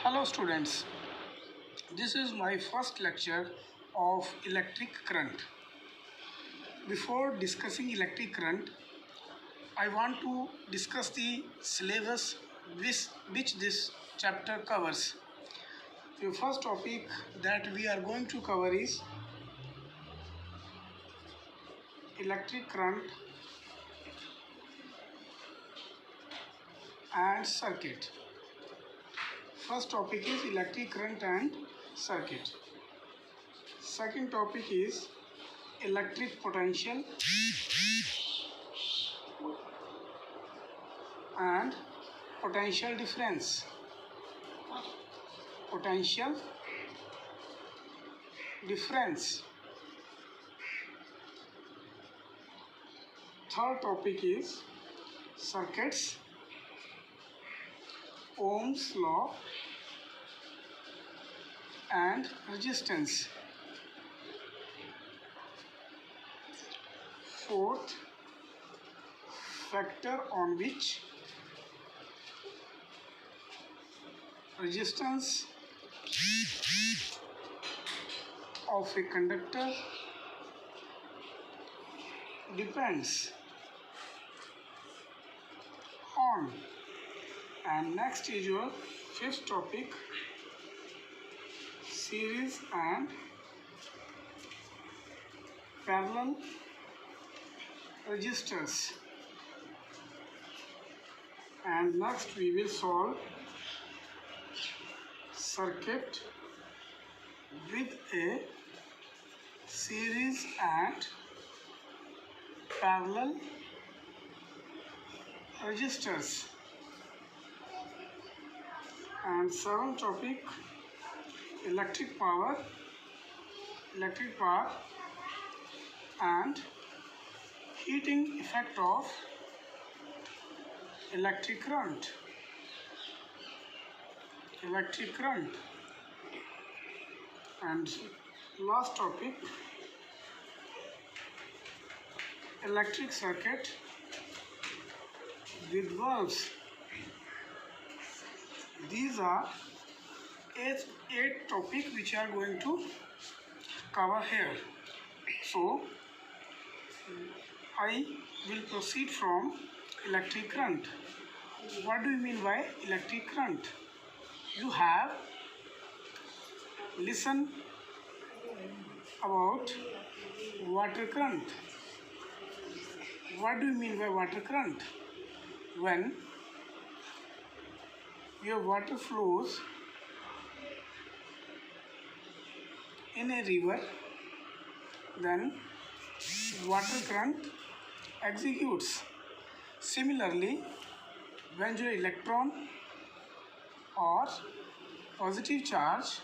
Hello students, this is my first lecture of electric current. Before discussing electric current, I want to discuss the syllabus which this chapter covers. The first topic that we are going to cover is electric current and circuit. First topic is electric current and circuit. Second topic is electric potential and potential difference. Potential difference. Third topic is circuits, Ohm's law and resistance. Fourth, factor on which resistance of a conductor depends on. And next is your fifth topic, series and parallel resistors. And next we will solve circuit with a series and parallel resistors. And seventh topic, electric power and heating effect of electric current. And last topic, electric circuit with valves. These are eight topics which are going to cover here. So I will proceed from electric current. What do you mean by electric current? You have listened about water current. What do you mean by water current? When your water flows in a river, then water current executes. Similarly, when your electron or positive charge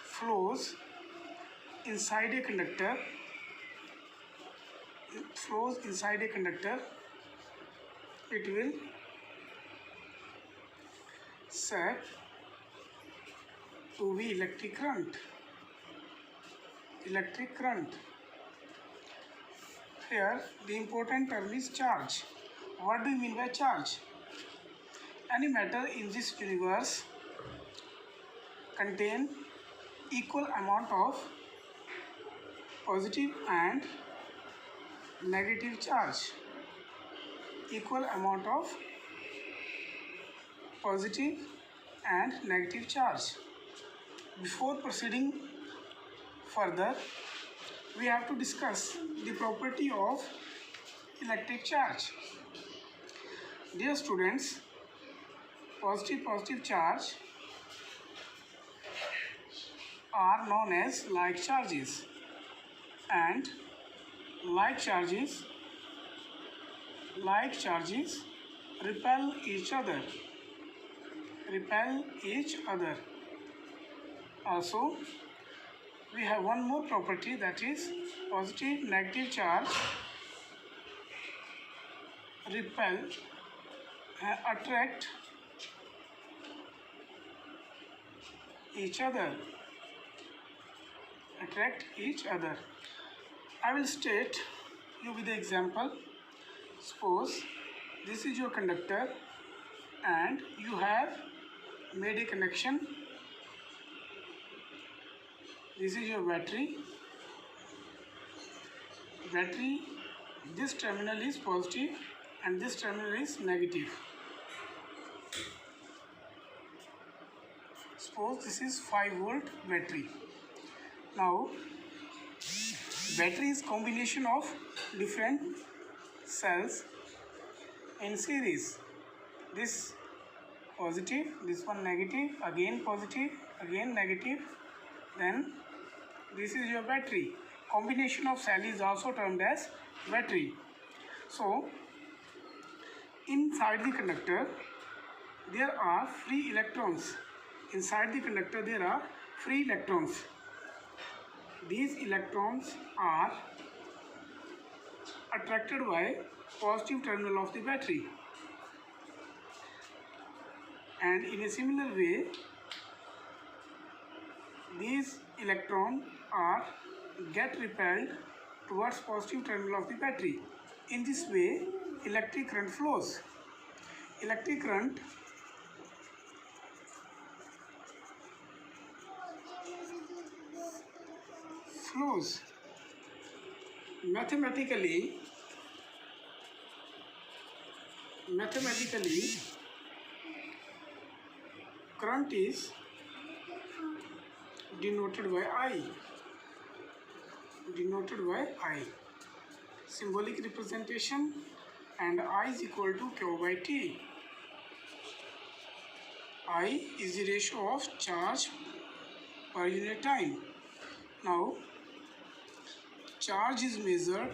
flows inside a conductor, it will set to be electric current. Here the important term is charge. What do you mean by charge? Any matter in this universe contain equal amount of positive and negative charge. Before proceeding further, we have to discuss the property of electric charge. Dear students, positive charge are known as like charges, and like charges repel each other. Also, we have one more property, that is positive negative charge attract each other. I will state you with the example. Suppose this is your conductor and you have made a connection. This is your battery. This terminal is positive and this terminal is negative. Suppose this is 5-volt battery. Now battery is combination of different cells in series. This positive, this one negative, again positive, again negative, then this is your battery. Combination of cell is also termed as battery. So inside the conductor there are free electrons. Inside the conductor there are free electrons. These electrons are attracted by positive terminal of the battery, and in a similar way these electrons are get repelled towards positive terminal of the battery. In this way electric current flows. Electric current flows. Mathematically current is denoted by I. Symbolic representation, and I is equal to Q by T. I is the ratio of charge per unit time. Now charge is measured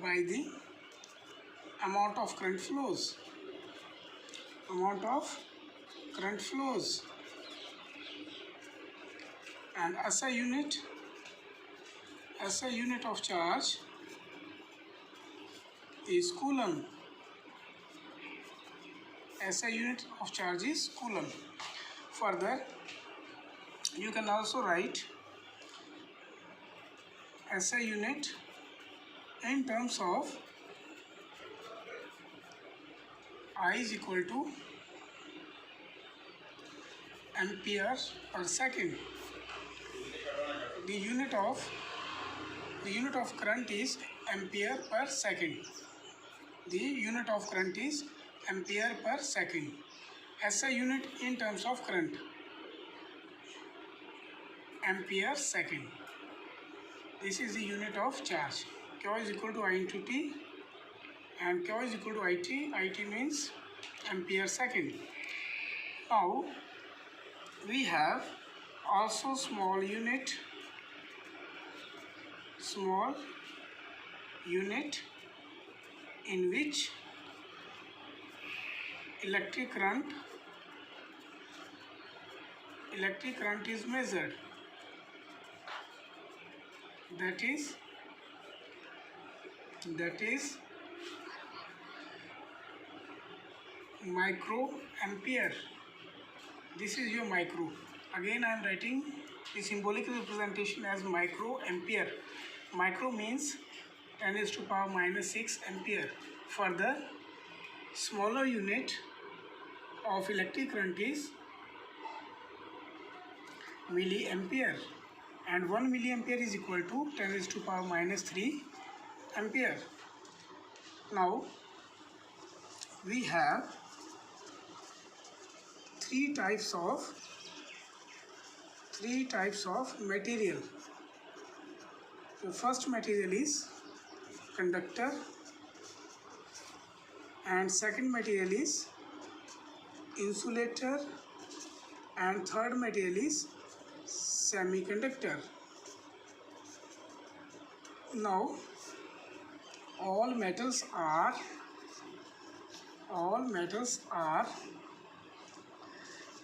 by the amount of current flows. And SI unit of charge is coulomb. SI unit of charge is coulomb. Further, you can also write SI unit in terms of I is equal to ampere per second. The unit of current is ampere per second. SI unit in terms of current, ampere second. This is the unit of charge. Q is equal to I into T, and Q is equal to IT. IT means ampere second. Now we have also small unit in which electric current is measured. That is microampere. This is your micro. Again I am writing the symbolic representation as microampere. Micro means 10 raised to power minus 6 ampere. Further, smaller unit of electric current is milliampere, and 1 milliampere is equal to 10 raised to power minus 3 ampere. Now we have three types of material. The first material is conductor, and second material is insulator, and third material is semiconductor. Now all metals are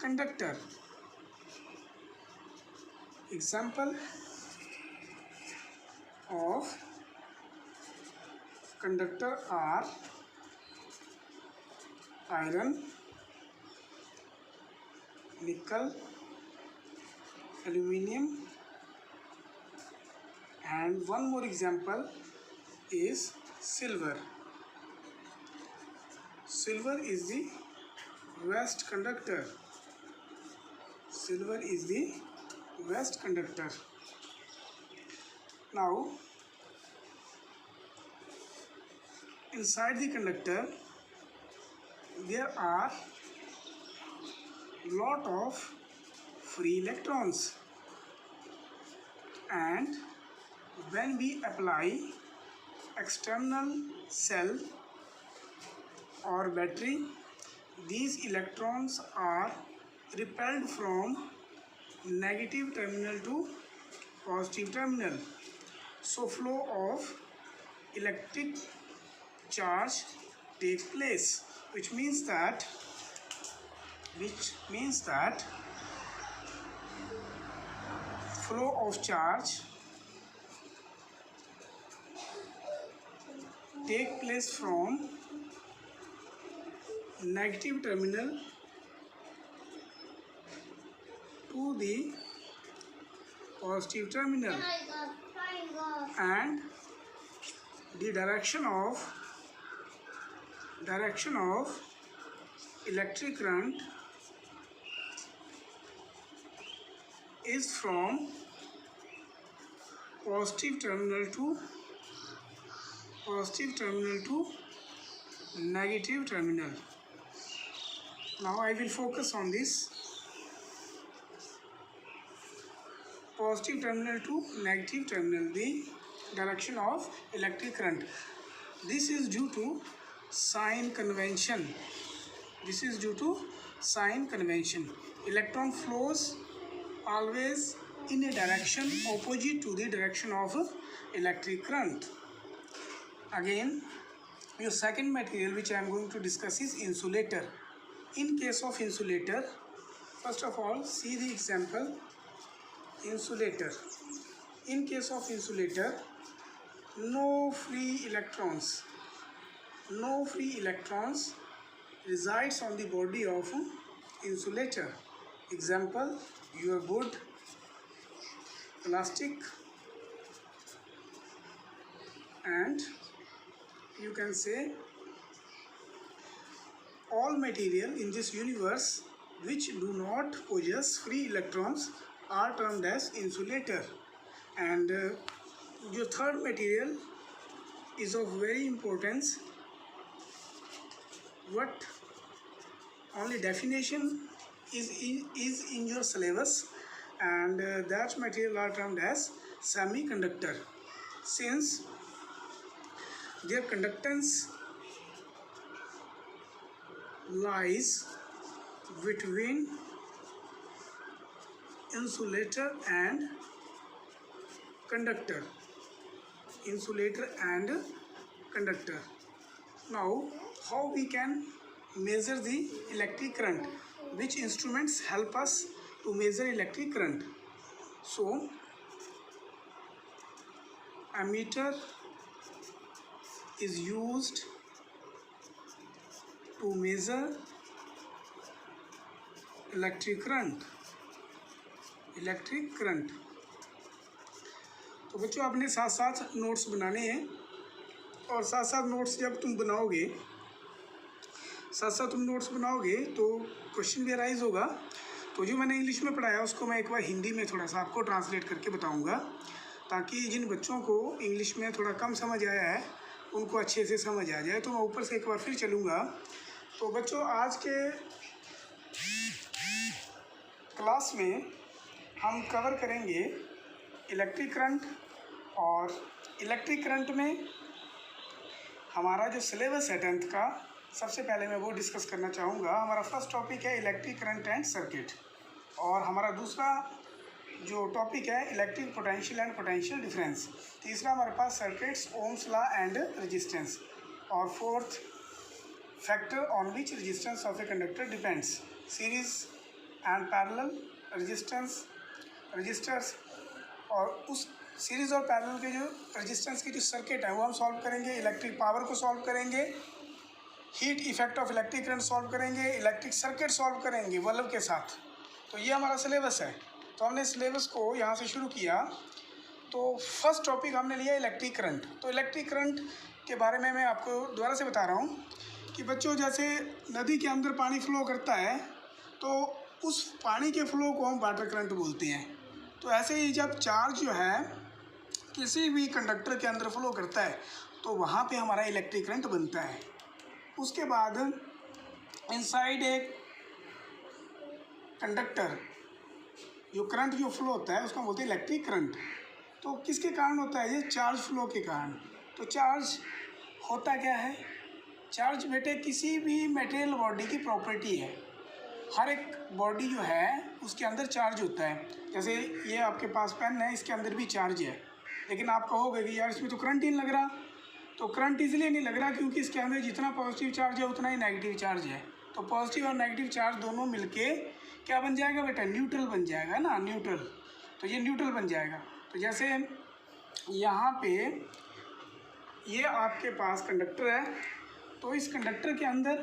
conductor. Example of conductor are iron, nickel, aluminium, And one more example is silver. Silver is the best conductor. Silver is the best conductor. Now, inside the conductor, there are lot of free electrons, and when we apply external cell or battery, these electrons are repelled from negative terminal to positive terminal. So flow of electric charge takes place, which means that flow of charge take place from negative terminal to the positive terminal, and the direction of electric current is from positive terminal to negative terminal. Now I will focus on this positive terminal to negative terminal, the direction of electric current. This is due to sign convention. Electron flows always in a direction opposite to the direction of electric current. Again, your second material which I am going to discuss is insulator. In case of insulator, first of all, see the example. Insulator. In case of insulator, no free electrons resides on the body of insulator. Example, your wood, plastic, and you can say all material in this universe which do not possess free electrons are termed as insulator. And your third material is of very importance. What only definition is in your syllabus, and that material are termed as semiconductor, since their conductance lies between insulator and conductor. Now, how we can measure the electric current? Which instruments help us to measure electric current? So, ammeter is used to measure electric current. तो बच्चों, आपने साथ साथ notes बनाने हैं, और साथ साथ नोट्स जब तुम बनाओगे तो क्वेश्चन भी अराइज होगा। तो जो मैंने इंग्लिश में पढ़ाया उसको मैं एक बार हिंदी में थोड़ा सा आपको ट्रांसलेट करके बताऊंगा, ताकि जिन बच्चों को इंग्लिश में थोड़ा कम समझ आया है उनको अच्छे से समझ आ जाए। तो मैं ऊपर से एक बार फिर चलूँगा। तो बच्चों, आज के क्लास में हम कवर करेंगे इलेक्ट्रिक करंट, और इलेक्ट्रिक करंट में हमारा जो सिलेबस है 10th का, सबसे पहले मैं वो डिस्कस करना चाहूँगा। हमारा फर्स्ट टॉपिक है इलेक्ट्रिक करंट एंड सर्किट, और हमारा दूसरा जो टॉपिक है electric potential and potential difference. तीसरा हमारे पास circuits, Ohm's law and resistance, और fourth factor on which resistance of a conductor depends, series and parallel resistors, और उस सीरीज़ और पैरेलल के जो रेजिस्टेंस की जो सर्किट है वो हम सॉल्व करेंगे। इलेक्ट्रिक पावर को सॉल्व करेंगे, heat effect of electric current solve करेंगे, इलेक्ट्रिक सर्किट सॉल्व करेंगे बल्ब के साथ। तो ये हमारा सिलेबस है। तो हमने सिलेबस को यहाँ से शुरू किया। तो फर्स्ट टॉपिक हमने लिया इलेक्ट्रिक करंट। तो इलेक्ट्रिक करंट के बारे में मैं आपको दोबारा से बता रहा हूँ कि बच्चों, जैसे नदी के अंदर पानी फ्लो करता है तो उस पानी के फ्लो को हम वाटर करंट बोलते हैं। तो ऐसे ही जब चार्ज जो है किसी भी कंडक्टर के अंदर फ्लो करता है तो वहाँ पे हमारा इलेक्ट्रिक करंट बनता है। उसके बाद इनसाइड एक कंडक्टर जो करंट जो फ्लो होता है उसको बोलते हैं इलेक्ट्रिक करंट। तो किसके कारण होता है? ये चार्ज फ्लो के कारण। तो चार्ज होता क्या है? चार्ज बेटे किसी भी मटेरियल बॉडी की प्रॉपर्टी है। हर एक बॉडी जो है उसके अंदर चार्ज होता है। जैसे ये आपके पास पेन है, इसके अंदर भी चार्ज है, लेकिन आप कहोगे कि यार इसमें तो करंट ही नहीं लग रहा। तो करंट इसलिए नहीं लग रहा क्योंकि इसके अंदर जितना पॉजिटिव चार्ज है उतना ही नेगेटिव चार्ज है। तो पॉजिटिव और नेगेटिव चार्ज दोनों मिलके क्या बन जाएगा बेटा? न्यूट्रल बन जाएगा ना, न्यूट्रल। तो ये न्यूट्रल बन जाएगा। तो जैसे यहाँ पे ये आपके पास कंडक्टर है, तो इस कंडक्टर के अंदर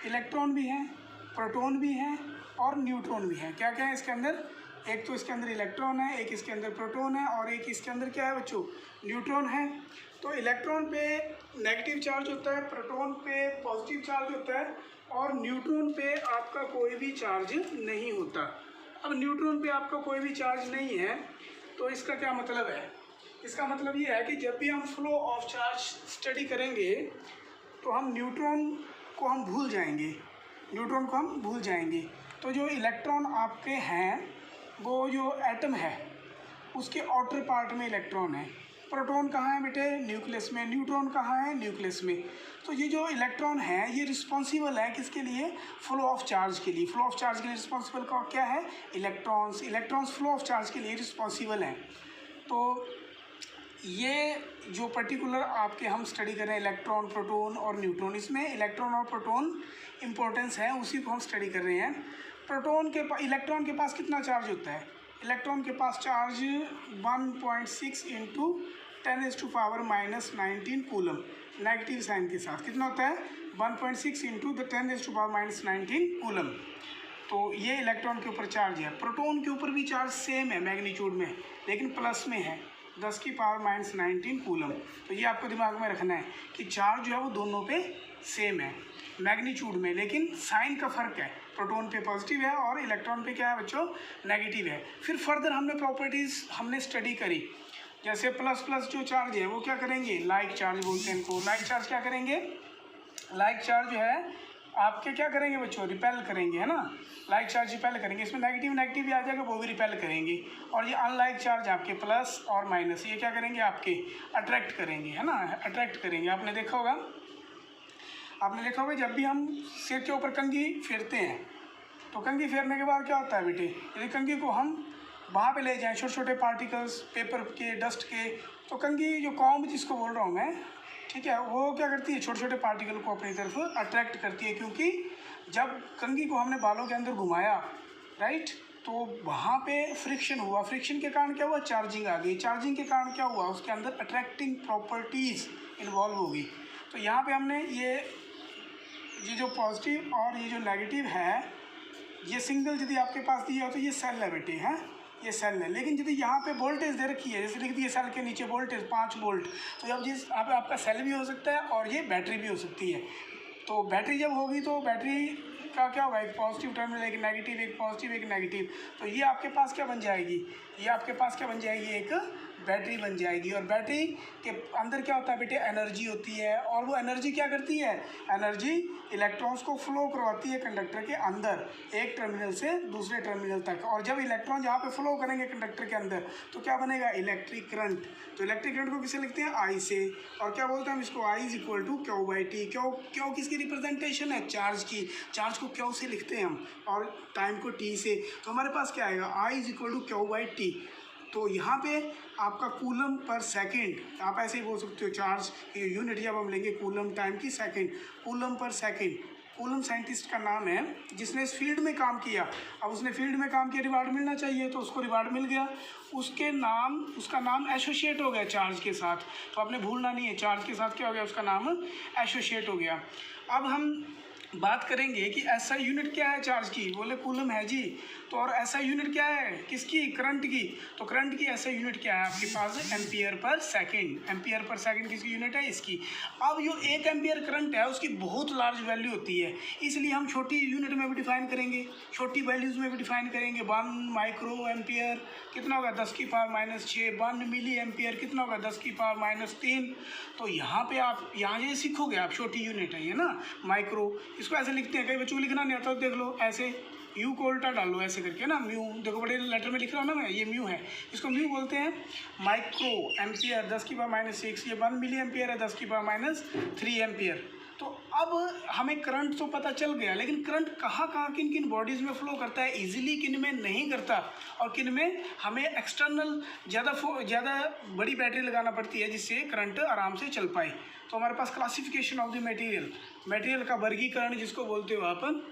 इलेक्ट्रॉन भी हैं, प्रोटॉन भी हैं और न्यूट्रॉन भी हैं। क्या क्या है इसके अंदर? एक तो इसके अंदर इलेक्ट्रॉन है, एक इसके अंदर प्रोटॉन है और एक इसके अंदर क्या है बच्चों? न्यूट्रॉन है। तो इलेक्ट्रॉन पे नेगेटिव चार्ज होता है, प्रोटॉन पे पॉजिटिव चार्ज होता है और न्यूट्रॉन पे आपका कोई भी चार्ज नहीं होता। अब न्यूट्रॉन पे आपका कोई भी चार्ज नहीं है तो इसका क्या मतलब है? इसका मतलब ये है कि जब भी हम फ्लो ऑफ चार्ज स्टडी करेंगे तो हम न्यूट्रॉन को हम भूल जाएंगे, न्यूट्रॉन को हम भूल जाएंगे। तो जो इलेक्ट्रॉन आपके हैं वो जो एटम है उसके आउटर पार्ट में इलेक्ट्रॉन है। प्रोटॉन कहाँ है बेटे? न्यूक्लियस में। न्यूट्रॉन कहाँ है? न्यूक्लियस में। तो ये जो इलेक्ट्रॉन है ये रिस्पॉन्सिबल है किसके लिए? फ्लो ऑफ चार्ज के लिए। फ्लो ऑफ चार्ज के लिए रिस्पॉन्सिबल क्या है? Electrons. Electrons flow of charge के लिए रिस्पॉन्सिबल हैं। तो ये जो पर्टिकुलर आपके हम स्टडी कर रहे हैं इलेक्ट्रॉन, प्रोटॉन और न्यूट्रॉन, इसमें इलेक्ट्रॉन और प्रोटॉन इम्पोर्टेंस है, उसी को हम स्टडी कर रहे हैं। प्रोटॉन के इलेक्ट्रॉन के पास कितना चार्ज होता है? इलेक्ट्रॉन के पास charge 1.6 into 10⁻⁻19 coulomb negative sign के साथ। कितना होता है? 1.6 इंटू 10⁻⁻19 कूलम। तो ये इलेक्ट्रॉन के ऊपर चार्ज है। प्रोटॉन के ऊपर भी चार्ज सेम है मैग्नीट्यूड में, लेकिन प्लस में है, 10⁻⁻19 कूलम। तो ये आपको दिमाग में रखना है कि चार्ज जो है वो दोनों पे सेम है मैग्नीट्यूड में, लेकिन साइन का फ़र्क है। प्रोटॉन पे पॉजिटिव है और इलेक्ट्रॉन पे क्या है बच्चों? नेगेटिव है। फिर फर्दर हमने प्रॉपर्टीज़ हमने स्टडी करी। जैसे प्लस प्लस जो चार्ज है वो क्या करेंगे? लाइक चार्ज बोलते हैं इनको। लाइक चार्ज क्या करेंगे? लाइक चार्ज जो है आपके क्या करेंगे बच्चों? रिपेल करेंगे, है ना। लाइक चार्ज रिपेल करेंगे, इसमें नेगेटिव नेगेटिव भी आ जाएगा, वो भी रिपेल करेंगे। और ये अनलाइक चार्ज आपके प्लस और माइनस ये क्या करेंगे? आपके अट्रैक्ट करेंगे, है ना, अट्रैक्ट करेंगे। आपने देखा होगा जब भी हम सिर के ऊपर कंघी फेरते हैं तो कंघी फेरने के बाद क्या होता है बेटे? यदि कंघी को हम वहाँ पे ले जाएं, छोटे छोटे पार्टिकल्स पेपर के, डस्ट के, तो कंघी जो कॉम्ब जिसको बोल रहा हूँ मैं, ठीक है, वो क्या करती है? छोटे छोटे पार्टिकल को अपनी तरफ अट्रैक्ट करती है। क्योंकि जब कंघी को हमने बालों के अंदर घुमाया, राइट, तो वहाँ पे फ्रिक्शन हुआ। फ्रिक्शन के कारण क्या हुआ? चार्जिंग आ गई। चार्जिंग के कारण क्या हुआ? उसके अंदर अट्रैक्टिंग प्रॉपर्टीज़ इन्वॉल्व होगी। तो यहाँ पे हमने ये जो पॉजिटिव और ये जो नेगेटिव है, ये सिंगल यदि आपके पास दिया हो तो ये सेल है बेटे, हैं, ये सेल है। लेकिन यदि यहाँ पे वोल्टेज दे रखी है, जैसे लिख दी है सेल के नीचे वोल्टेज 5 वोल्ट, तो अब जिस आपका सेल भी हो सकता है और ये बैटरी भी हो सकती है। तो बैटरी जब होगी तो बैटरी का क्या होगा? एक पॉजिटिव टर्मिनल, एक नेगेटिव, एक पॉजिटिव, एक नेगेटिव। तो ये आपके पास क्या बन जाएगी? ये आपके पास क्या बन जाएगी? एक बैटरी बन जाएगी। और बैटरी के अंदर क्या होता है बेटे? एनर्जी होती है। और वो एनर्जी क्या करती है? एनर्जी इलेक्ट्रॉन्स को फ्लो करवाती है कंडक्टर के अंदर, एक टर्मिनल से दूसरे टर्मिनल तक। और जब इलेक्ट्रॉन जहाँ पे फ्लो करेंगे कंडक्टर के अंदर तो क्या बनेगा? Electric current. तो इलेक्ट्रिक करंट को किसे लिखते हैं? आई से। और क्या बोलते हैं हम इसको? I = Q/T। क्यों किसकी रिप्रेजेंटेशन है? चार्ज की। चार्ज को क्यों से लिखते हैं हम और टाइम को T से। तो हमारे पास क्या आएगा? I = Q/T। तो यहाँ पे आपका कूलम पर सेकंड, आप ऐसे ही बोल सकते हो, चार्ज की यूनिट जब हम लेंगे कूलम टाइम की second, coulomb per second. Coulomb scientist का नाम है जिसने इस फील्ड में काम किया। अब उसने फील्ड में काम किया, रिवार्ड मिलना चाहिए, तो उसको रिवार्ड मिल गया। उसका नाम एसोसिएट हो गया चार्ज के साथ। तो आपने भूलना नहीं है, चार्ज के साथ क्या हो गया? उसका नाम एसोसिएट हो गया। अब हम बात करेंगे कि एसआई यूनिट क्या है चार्ज की, बोले कूलम है जी। तो और एसआई यूनिट क्या है किसकी, करंट की। तो करंट की एसआई यूनिट क्या है आपके पास, ampere per second. Ampere per second किसकी यूनिट है, इसकी। अब जो 1 एम्पियर करंट है उसकी बहुत लार्ज वैल्यू होती है, इसलिए हम छोटी यूनिट में भी डिफाइन करेंगे, छोटी वैल्यूज़ में भी डिफाइन करेंगे। 1 माइक्रो एम्पियर कितना होगा, 10 की पावर -6। 1 मिली एम्पियर कितना होगा, 10 की पावर -3। तो यहाँ पे आप यहाँ ये सीखोगे आप, छोटी यूनिट है ये ना, माइक्रो। इसको ऐसे लिखते हैं, कई बच्चों को लिखना नहीं आता तो देख लो ऐसे, यू को उल्टा डाल लो ऐसे करके ना, म्यू। देखो बड़े लेटर में लिख रहा हूँ ना मैं, ये म्यू है, इसको म्यू बोलते हैं। माइक्रो एम्पियर 10 की पावर -6, ये 1 मिली एम्पियर है 10 की पावर -3 एम्पियर। तो अब हमें करंट तो पता चल गया, लेकिन करंट कहाँ कहाँ किन किन बॉडीज़ में फ्लो करता है, इजीली किन में नहीं करता, और किन में हमें एक्सटर्नल ज़्यादा बड़ी बैटरी लगाना पड़ती है जिससे करंट आराम से चल पाए। तो हमारे पास क्लासिफिकेशन ऑफ द मटेरियल का वर्गीकरण जिसको बोलते हो आप,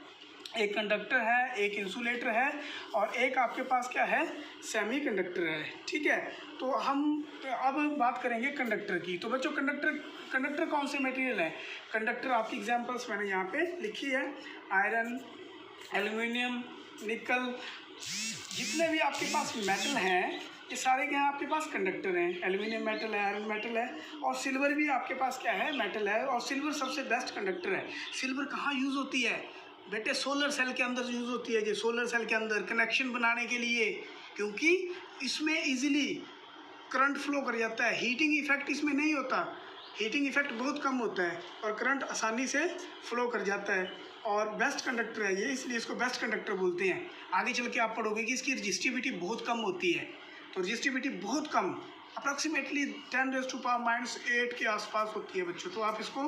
एक कंडक्टर है, एक इंसुलेटर है, और एक आपके पास क्या है, सेमीकंडक्टर है। ठीक है, तो हम अब बात करेंगे कंडक्टर की। तो बच्चों कंडक्टर कौन से मटेरियल है, कंडक्टर आपकी एग्जांपल्स मैंने यहाँ पे लिखी है, आयरन, एल्युमिनियम, निकल, जितने भी आपके पास मेटल हैं ये सारे क्या हैं आपके पास कंडक्टर हैं। एल्युमिनियम मेटल है, आयरन मेटल है, और सिल्वर भी आपके पास क्या है, मेटल है, और सिल्वर सबसे बेस्ट कंडक्टर है। सिल्वर कहाँ यूज़ होती है बेटे, सोलर सेल के अंदर यूज़ होती है जी, सोलर सेल के अंदर कनेक्शन बनाने के लिए, क्योंकि इसमें इजीली करंट फ्लो कर जाता है, हीटिंग इफेक्ट इसमें नहीं होता, हीटिंग इफेक्ट बहुत कम होता है, और करंट आसानी से फ्लो कर जाता है, और बेस्ट कंडक्टर है ये, इसलिए इसको बेस्ट कंडक्टर बोलते हैं। आगे चल के आप पढ़ोगे कि इसकी रजिस्टिविटी बहुत कम होती है, तो रजिस्टिविटी बहुत कम, अप्रॉक्सीमेटली 10⁻⁻8 के आसपास होती है बच्चों। तो आप इसको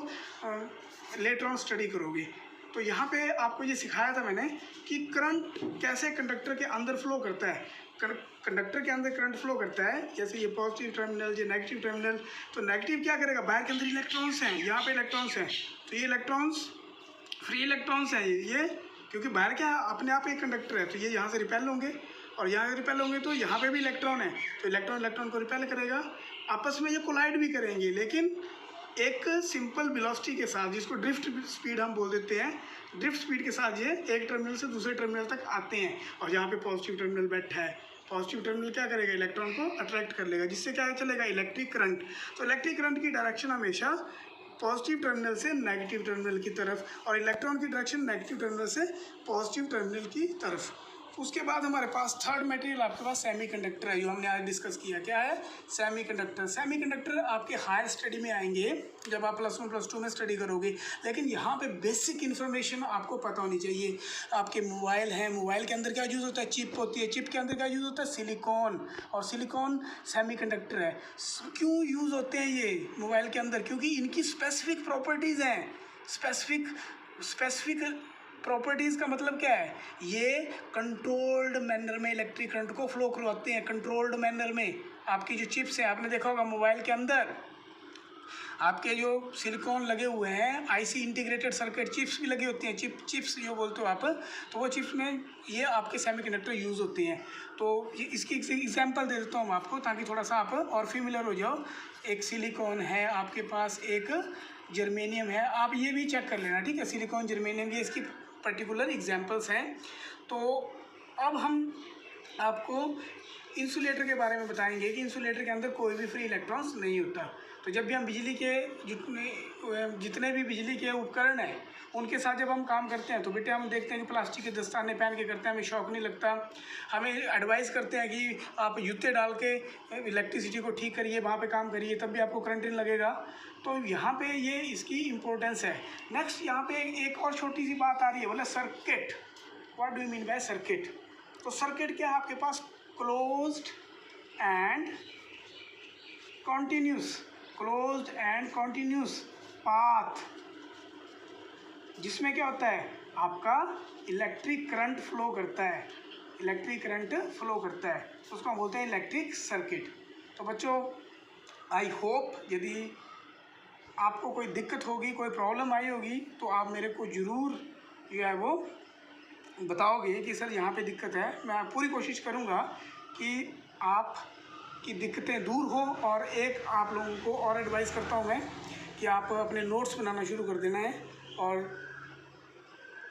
लेटर ऑन स्टडी करोगे। तो यहाँ पे आपको ये सिखाया था मैंने कि करंट कैसे कंडक्टर के अंदर फ्लो करता है। कंडक्टर के अंदर करंट फ्लो करता है, जैसे ये पॉजिटिव टर्मिनल, ये नेगेटिव टर्मिनल। तो नेगेटिव क्या करेगा, बाहर के अंदर इलेक्ट्रॉन्स हैं, यहाँ पे इलेक्ट्रॉन्स हैं, तो ये इलेक्ट्रॉन्स फ्री इलेक्ट्रॉन्स हैं ये, क्योंकि बाहर क्या अपने आप एक कंडक्टर है, तो ये यहाँ से रिपेल होंगे, और यहाँ से रिपेल होंगे, तो यहाँ पे भी इलेक्ट्रॉन है, तो इलेक्ट्रॉन को रिपेल करेगा, आपस में ये कोलाइड भी करेंगे, लेकिन एक सिंपल वेलोसिटी के साथ, जिसको ड्रिफ्ट स्पीड हम बोल देते हैं, ड्रिफ्ट स्पीड के साथ ये एक टर्मिनल से दूसरे टर्मिनल तक आते हैं। और जहाँ पे पॉजिटिव टर्मिनल बैठा है, पॉजिटिव टर्मिनल क्या करेगा, इलेक्ट्रॉन को अट्रैक्ट कर लेगा, जिससे क्या चलेगा, इलेक्ट्रिक करंट। तो इलेक्ट्रिक करंट की डायरेक्शन हमेशा पॉजिटिव टर्मिनल से नेगेटिव टर्मिनल की तरफ, और इलेक्ट्रॉन की डायरेक्शन नेगेटिव टर्मिनल से पॉजिटिव टर्मिनल की तरफ। उसके बाद हमारे पास थर्ड मटेरियल आपके पास सेमीकंडक्टर है, जो हमने आज डिस्कस किया। क्या है, सेमीकंडक्टर। सेमीकंडक्टर आपके हायर स्टडी में आएंगे जब आप +1 +2 में स्टडी करोगे, लेकिन यहाँ पे बेसिक इन्फॉर्मेशन आपको पता होनी चाहिए। आपके मोबाइल हैं, मोबाइल के अंदर क्या यूज़ होता है, चिप होती है, चिप के अंदर क्या यूज़ होता है, सिलिकॉन, और सिलिकॉन सेमीकंडक्टर है। क्यों यूज़ होते हैं ये मोबाइल के अंदर, क्योंकि इनकी स्पेसिफिक प्रॉपर्टीज़ हैं। स्पेसिफिक प्रॉपर्टीज़ का मतलब क्या है, ये कंट्रोल्ड मैनर में इलेक्ट्रिक करंट को फ्लो करवाते हैं, कंट्रोल्ड मैनर में। आपकी जो चिप्स है, आपने देखा होगा मोबाइल के अंदर आपके जो सिलिकॉन लगे हुए हैं, आईसी इंटीग्रेटेड सर्किट चिप्स भी लगी होती हैं, चिप्स जो बोलते हो आप, तो वो चिप्स में ये आपके सेमीकंडक्टर यूज़ होते हैं। तो ये इसकी एग्जांपल दे देता हूँ आपको, ताकि थोड़ा सा आप और फेमिलियर हो जाओ। एक सिलिकॉन है आपके पास, एक जर्मेनियम है, आप ये भी चेक कर लेना, ठीक है। सिलिकॉन, जर्मेनियम, ये इसकी पर्टिकुलर एग्जांपल्स हैं। तो अब हम आपको इंसुलेटर के बारे में बताएंगे कि इंसुलेटर के अंदर कोई भी फ्री इलेक्ट्रॉन्स नहीं होता। तो जब भी हम बिजली के जितने भी बिजली के उपकरण हैं उनके साथ जब हम काम करते हैं, तो बेटे हम देखते हैं कि प्लास्टिक के दस्ताने पहन के करते हैं, हमें शौक नहीं लगता। हमें एडवाइस करते हैं कि आप जूते डाल के इलेक्ट्रिसिटी को ठीक करिए, वहाँ पे काम करिए, तब भी आपको करंट नहीं लगेगा। तो यहाँ पे ये इसकी इम्पोर्टेंस है। नेक्स्ट यहाँ पे एक और छोटी सी बात आ रही है, बोला circuit. What do you mean by circuit? तो सर्किट क्या है आपके पास, क्लोज्ड एंड कॉन्टिन्यूस पाथ, जिसमें क्या होता है आपका इलेक्ट्रिक करंट फ्लो करता है, तो उसको हम बोलते हैं इलेक्ट्रिक सर्किट। तो बच्चों आई होप यदि आपको कोई दिक्कत होगी, कोई प्रॉब्लम आई होगी, तो आप मेरे को ज़रूर जो है वो बताओगे कि सर यहाँ पे दिक्कत है। मैं पूरी कोशिश करूँगा कि आपकी दिक्कतें दूर हो। और एक आप लोगों को और एडवाइस करता हूँ मैं कि आप अपने नोट्स बनाना शुरू कर देना है, और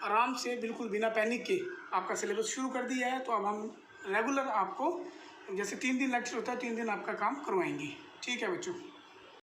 आराम से बिल्कुल बिना पैनिक के आपका सिलेबस शुरू कर दिया है। तो अब हम रेगुलर आपको जैसे 3 दिन लेक्चर होता है 3 दिन आपका काम करवाएंगे। ठीक है बच्चों।